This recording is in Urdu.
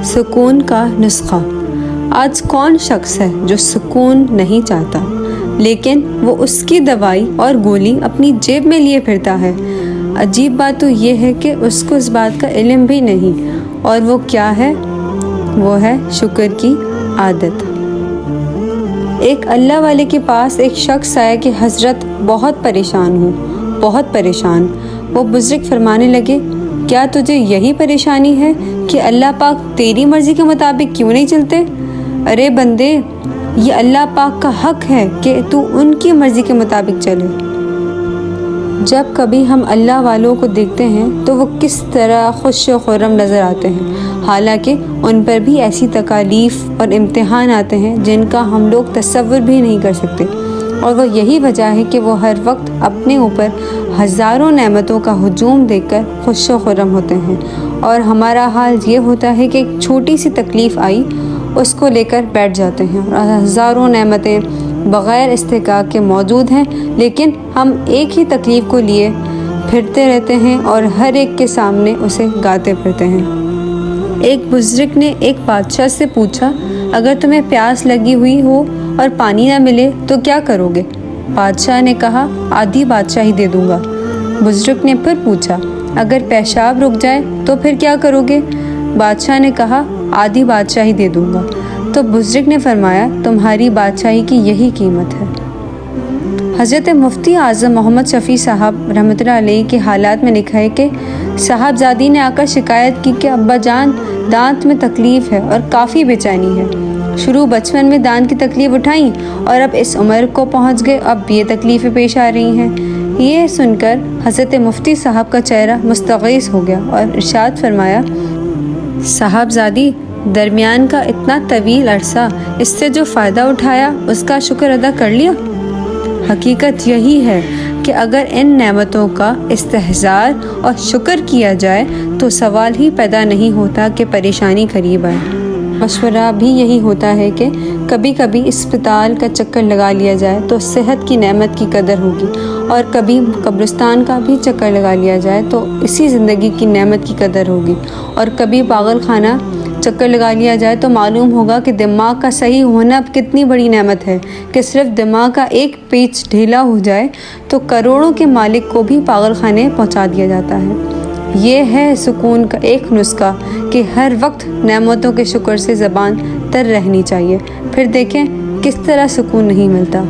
سکون کا نسخہ۔ آج کون شخص ہے جو سکون نہیں چاہتا، لیکن وہ اس کی دوائی اور گولی اپنی جیب میں لیے پھرتا ہے۔ عجیب بات تو یہ ہے کہ اس کو اس بات کا علم بھی نہیں، اور وہ کیا ہے؟ وہ ہے شکر کی عادت۔ ایک اللہ والے کے پاس ایک شخص آیا کہ حضرت بہت پریشان ہوں، بہت پریشان۔ وہ بزرگ فرمانے لگے، کیا تجھے یہی پریشانی ہے کہ اللہ پاک تیری مرضی کے مطابق کیوں نہیں چلتے؟ ارے بندے، یہ اللہ پاک کا حق ہے کہ تو ان کی مرضی کے مطابق چلے۔ جب کبھی ہم اللہ والوں کو دیکھتے ہیں تو وہ کس طرح خوش و خرم نظر آتے ہیں، حالانکہ ان پر بھی ایسی تکالیف اور امتحان آتے ہیں جن کا ہم لوگ تصور بھی نہیں کر سکتے، اور وہ یہی وجہ ہے کہ وہ ہر وقت اپنے اوپر ہزاروں نعمتوں کا ہجوم دیکھ کر خوش و خرم ہوتے ہیں، اور ہمارا حال یہ ہوتا ہے کہ ایک چھوٹی سی تکلیف آئی، اس کو لے کر بیٹھ جاتے ہیں، اور ہزاروں نعمتیں بغیر استحقاق کے موجود ہیں، لیکن ہم ایک ہی تکلیف کو لیے پھرتے رہتے ہیں اور ہر ایک کے سامنے اسے گاتے پھرتے ہیں۔ ایک بزرگ نے ایک بادشاہ سے پوچھا، اگر تمہیں پیاس لگی ہوئی ہو اور پانی نہ ملے تو کیا کرو گے؟ بادشاہ نے کہا، آدھی بادشاہی دے دوں گا۔ بزرگ نے پھر پوچھا، اگر پیشاب رک جائے تو پھر کیا کرو گے؟ بادشاہ نے کہا، آدھی بادشاہی دے دوں گا۔ تو بزرگ نے فرمایا، تمہاری بادشاہی کی یہی قیمت ہے۔ حضرت مفتی اعظم محمد شفیع صاحب رحمۃ اللہ علیہ کے حالات میں لکھا ہے کہ صاحبزادی نے آ کر شکایت کی کہ ابا جان، دانت میں تکلیف ہے اور کافی بے چینی ہے۔ شروع بچپن میں دانت کی تکلیف اٹھائیں اور اب اس عمر کو پہنچ گئے، اب یہ تکلیفیں پیش آ رہی ہیں۔ یہ سن کر حضرت مفتی صاحب کا چہرہ مستغیث ہو گیا اور ارشاد فرمایا، صاحبزادی، درمیان کا اتنا طویل عرصہ اس سے جو فائدہ اٹھایا اس کا شکر ادا کر لیا؟ حقیقت یہی ہے کہ اگر ان نعمتوں کا استحضار اور شکر کیا جائے تو سوال ہی پیدا نہیں ہوتا کہ پریشانی قریب آئے۔ مشورہ بھی یہی ہوتا ہے کہ کبھی کبھی اسپتال کا چکر لگا لیا جائے تو صحت کی نعمت کی قدر ہوگی، اور کبھی قبرستان کا بھی چکر لگا لیا جائے تو اسی زندگی کی نعمت کی قدر ہوگی، اور کبھی پاگل خانہ چکر لگا لیا جائے تو معلوم ہوگا کہ دماغ کا صحیح ہونا کتنی بڑی نعمت ہے، کہ صرف دماغ کا ایک پیچ ڈھیلا ہو جائے تو کروڑوں کے مالک کو بھی پاگل خانے پہنچا دیا جاتا ہے۔ یہ ہے سکون کا ایک نسخہ کہ ہر وقت نعمتوں کے شکر سے زبان تر رہنی چاہیے، پھر دیکھیں کس طرح سکون نہیں ملتا۔